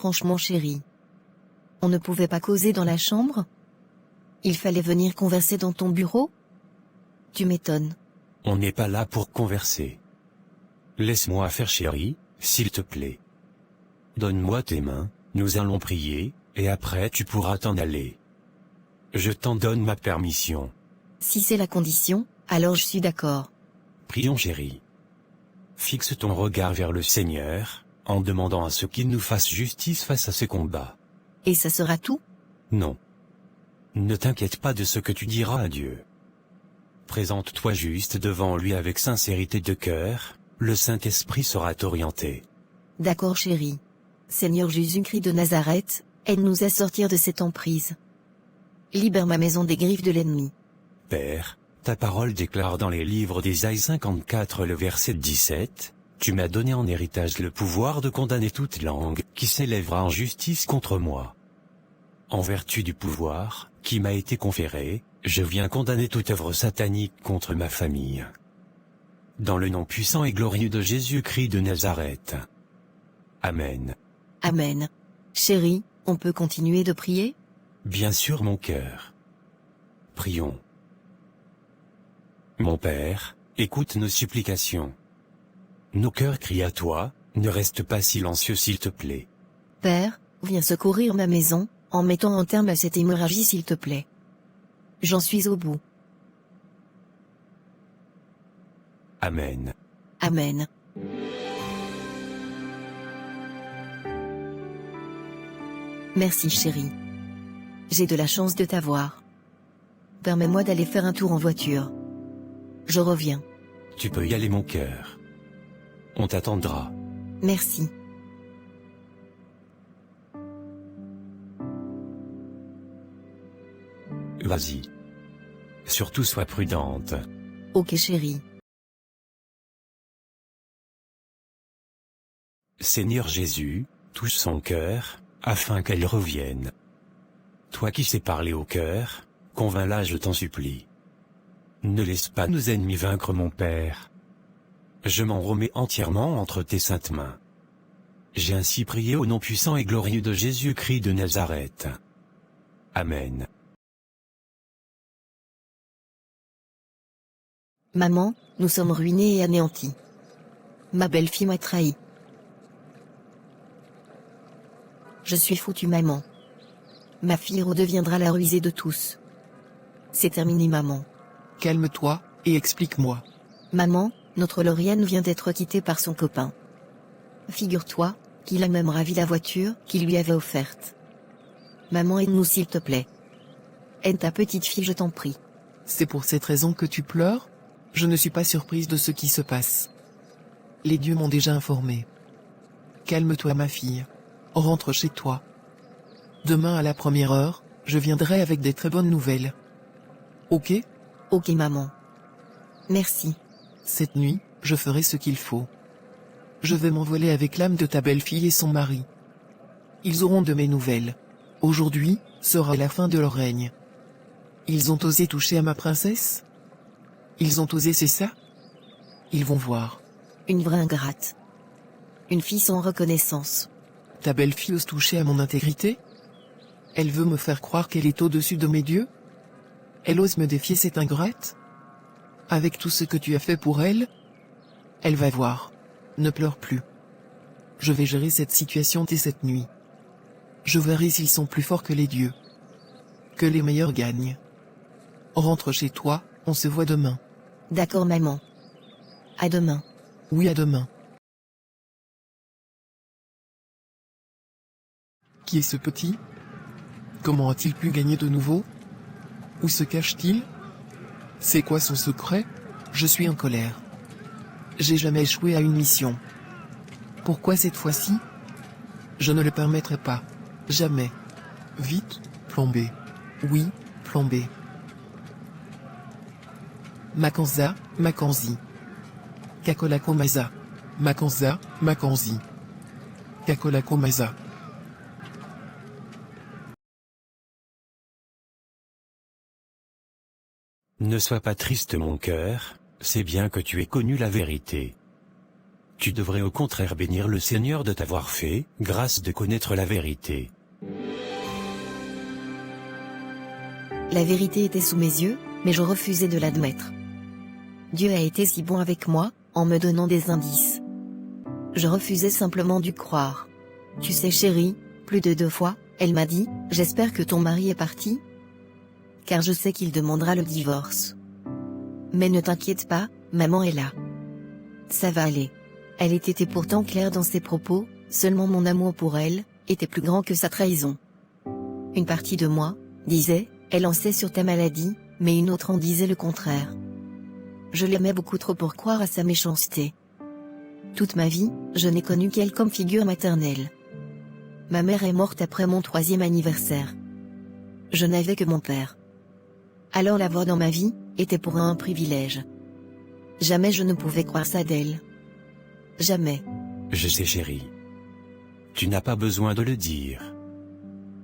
franchement chérie. On ne pouvait pas causer dans la chambre? Il fallait venir converser dans ton bureau? Tu m'étonnes. On n'est pas là pour converser. Laisse-moi faire chérie, s'il te plaît. Donne-moi tes mains, nous allons prier, et après tu pourras t'en aller. Je t'en donne ma permission. Si c'est la condition, alors je suis d'accord. Prions chérie. Fixe ton regard vers le Seigneur, en demandant à ce qu'il nous fasse justice face à ces combats. Et ça sera tout? Non. Ne t'inquiète pas de ce que tu diras à Dieu. Présente-toi juste devant lui avec sincérité de cœur, le Saint-Esprit saura t'orienter. D'accord chérie. Seigneur Jésus-Christ de Nazareth, aide-nous à sortir de cette emprise. Libère ma maison des griffes de l'ennemi. Père, ta parole déclare dans les livres d'Ésaïe 54 le verset 17, « Tu m'as donné en héritage le pouvoir de condamner toute langue qui s'élèvera en justice contre moi. » En vertu du pouvoir qui m'a été conféré, je viens condamner toute œuvre satanique contre ma famille. Dans le nom puissant et glorieux de Jésus-Christ de Nazareth. Amen. Amen. Chérie, on peut continuer de prier? Bien sûr mon cœur. Prions. Mon Père, écoute nos supplications. Nos cœurs crient à toi, ne reste pas silencieux s'il te plaît. Père, viens secourir ma maison, en mettant un terme à cette hémorragie s'il te plaît. J'en suis au bout. Amen. Amen. Merci chérie. J'ai de la chance de t'avoir. Permets-moi d'aller faire un tour en voiture. Je reviens. Tu peux y aller mon cœur. On t'attendra. Merci. Vas-y. Surtout sois prudente. Ok chérie. Seigneur Jésus, touche son cœur, afin qu'elle revienne. Toi qui sais parler au cœur, convainc-la je t'en supplie. Ne laisse pas nos ennemis vaincre mon Père. Je m'en remets entièrement entre tes saintes mains. J'ai ainsi prié au nom puissant et glorieux de Jésus-Christ de Nazareth. Amen. Maman, nous sommes ruinés et anéantis. Ma belle-fille m'a trahi. Je suis foutue maman. Ma fille redeviendra la rusée de tous. C'est terminé maman. Calme-toi, et explique-moi. Maman, notre Lauriane vient d'être quittée par son copain. Figure-toi, qu'il a même ravi la voiture qu'il lui avait offerte. Maman, aide-nous s'il te plaît. Aide ta petite fille, je t'en prie. C'est pour cette raison que tu pleures? Je ne suis pas surprise de ce qui se passe. Les dieux m'ont déjà informé. Calme-toi ma fille. Rentre chez toi. Demain à la première heure, je viendrai avec des très bonnes nouvelles. Ok? Ok maman. Merci. Cette nuit, je ferai ce qu'il faut. Je vais m'envoler avec l'âme de ta belle-fille et son mari. Ils auront de mes nouvelles. Aujourd'hui, sera la fin de leur règne. Ils ont osé toucher à ma princesse? Ils ont osé, c'est ça? Ils vont voir. Une vraie ingrate. Une fille sans reconnaissance. Ta belle-fille ose toucher à mon intégrité? Elle veut me faire croire qu'elle est au-dessus de mes dieux? Elle ose me défier, cette ingrate? Avec tout ce que tu as fait pour elle? Elle va voir. Ne pleure plus. Je vais gérer cette situation dès cette nuit. Je verrai s'ils sont plus forts que les dieux. Que les meilleurs gagnent. Rentre chez toi, on se voit demain. D'accord maman. À demain. Oui, à demain. Qui est ce petit? Comment a-t-il pu gagner de nouveau? Où se cache-t-il? C'est quoi son secret? Je suis en colère. J'ai jamais échoué à une mission. Pourquoi cette fois-ci? Je ne le permettrai pas. Jamais. Vite, plan B. Oui, plan B. Makanza, Makanzi. Kakolako Maza. Makanza, Makanzi. Kakolako Maza. Ne sois pas triste mon cœur, c'est bien que tu aies connu la vérité. Tu devrais au contraire bénir le Seigneur de t'avoir fait grâce de connaître la vérité. La vérité était sous mes yeux, mais je refusais de l'admettre. Dieu a été si bon avec moi, en me donnant des indices. Je refusais simplement d'y croire. Tu sais chérie, plus de 2 fois, elle m'a dit, j'espère que ton mari est parti. Car je sais qu'il demandera le divorce. Mais ne t'inquiète pas, maman est là. Ça va aller. Elle était pourtant claire dans ses propos, seulement mon amour pour elle, était plus grand que sa trahison. Une partie de moi, disait, elle en sait sur ta maladie, mais une autre en disait le contraire. Je l'aimais beaucoup trop pour croire à sa méchanceté. Toute ma vie, je n'ai connu qu'elle comme figure maternelle. Ma mère est morte après mon 3e anniversaire. Je n'avais que mon père. Alors l'avoir dans ma vie, était pour un privilège. Jamais je ne pouvais croire ça d'elle. Jamais. Je sais chérie. Tu n'as pas besoin de le dire.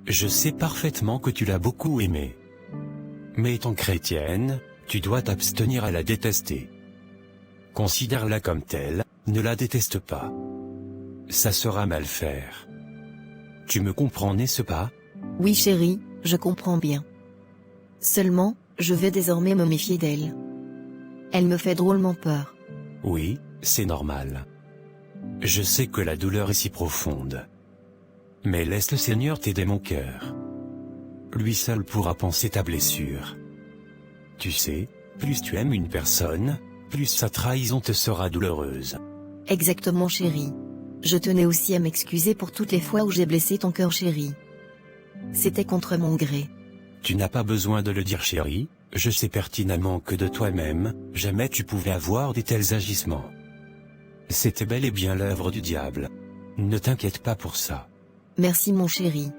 Je sais parfaitement que tu l'as beaucoup aimée. Mais étant chrétienne, tu dois t'abstenir à la détester. Considère-la comme telle, ne la déteste pas. Ça sera mal faire. Tu me comprends, n'est-ce pas? Oui chérie, je comprends bien. Seulement, je vais désormais me méfier d'elle. Elle me fait drôlement peur. Oui, c'est normal. Je sais que la douleur est si profonde. Mais laisse le Seigneur t'aider mon cœur. Lui seul pourra panser ta blessure. Tu sais, plus tu aimes une personne, plus sa trahison te sera douloureuse. Exactement chérie. Je tenais aussi à m'excuser pour toutes les fois où j'ai blessé ton cœur chérie. C'était contre mon gré. Tu n'as pas besoin de le dire chérie, je sais pertinemment que de toi-même, jamais tu pouvais avoir de tels agissements. C'était bel et bien l'œuvre du diable. Ne t'inquiète pas pour ça. Merci mon chéri.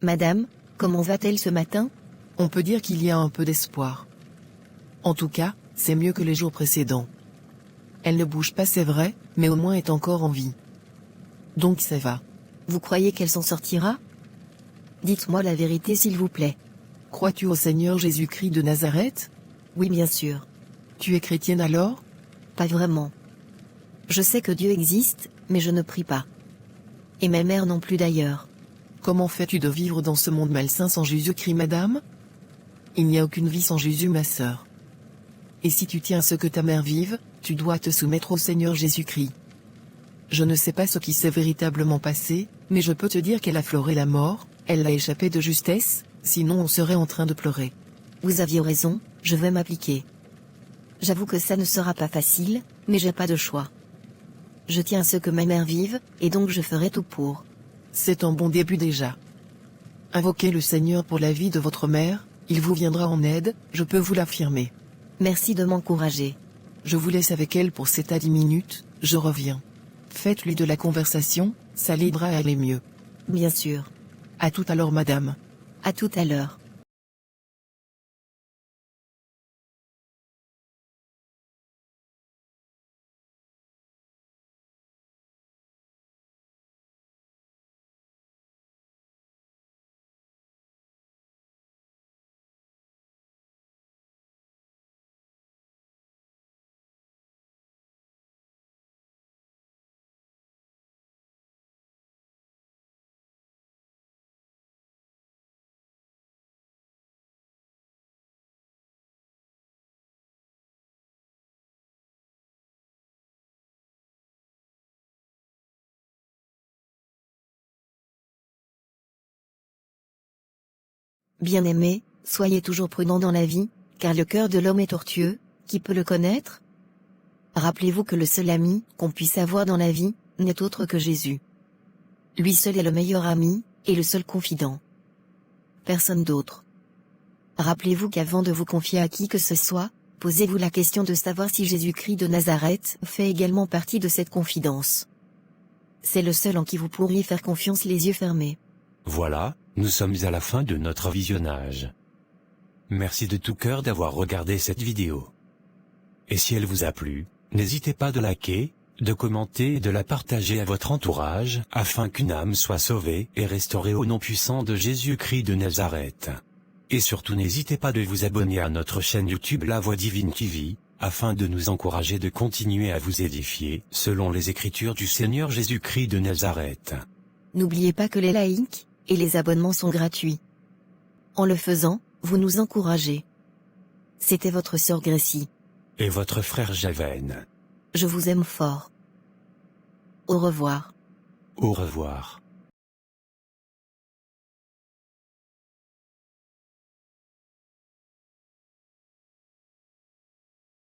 Madame, comment va-t-elle ce matin? On peut dire qu'il y a un peu d'espoir. En tout cas, c'est mieux que les jours précédents. Elle ne bouge pas, c'est vrai, mais au moins est encore en vie. Donc ça va. Vous croyez qu'elle s'en sortira? Dites-moi la vérité s'il vous plaît. Crois-tu au Seigneur Jésus-Christ de Nazareth? Oui, bien sûr. Tu es chrétienne alors? Pas vraiment. Je sais que Dieu existe, mais je ne prie pas. Et ma mère non plus d'ailleurs. Comment fais-tu de vivre dans ce monde malsain sans Jésus-Christ, madame? Il n'y a aucune vie sans Jésus, ma sœur. Et si tu tiens à ce que ta mère vive, tu dois te soumettre au Seigneur Jésus-Christ. Je ne sais pas ce qui s'est véritablement passé, mais je peux te dire qu'elle a fleuré la mort, elle l'a échappé de justesse, sinon on serait en train de pleurer. Vous aviez raison, je vais m'appliquer. J'avoue que ça ne sera pas facile, mais j'ai pas de choix. Je tiens à ce que ma mère vive, et donc je ferai tout pour. C'est un bon début déjà. Invoquez le Seigneur pour la vie de votre mère, il vous viendra en aide, je peux vous l'affirmer. Merci de m'encourager. Je vous laisse avec elle pour 7 à 10 minutes, je reviens. Faites-lui de la conversation, ça l'aidera à aller mieux. Bien sûr. À tout à l'heure, madame. À tout à l'heure. Bien-aimés, soyez toujours prudents dans la vie, car le cœur de l'homme est tortueux, qui peut le connaître? Rappelez-vous que le seul ami qu'on puisse avoir dans la vie n'est autre que Jésus. Lui seul est le meilleur ami, et le seul confident. Personne d'autre. Rappelez-vous qu'avant de vous confier à qui que ce soit, posez-vous la question de savoir si Jésus-Christ de Nazareth fait également partie de cette confidence. C'est le seul en qui vous pourriez faire confiance les yeux fermés. Voilà, nous sommes à la fin de notre visionnage. Merci de tout cœur d'avoir regardé cette vidéo. Et si elle vous a plu, n'hésitez pas de liker, de commenter et de la partager à votre entourage, afin qu'une âme soit sauvée et restaurée au nom puissant de Jésus-Christ de Nazareth. Et surtout n'hésitez pas de vous abonner à notre chaîne YouTube La Voix Divine TV, afin de nous encourager de continuer à vous édifier, selon les Écritures du Seigneur Jésus-Christ de Nazareth. N'oubliez pas que les likes et les abonnements sont gratuits. En le faisant, vous nous encouragez. C'était votre sœur Gracie. Et votre frère Javen. Je vous aime fort. Au revoir. Au revoir.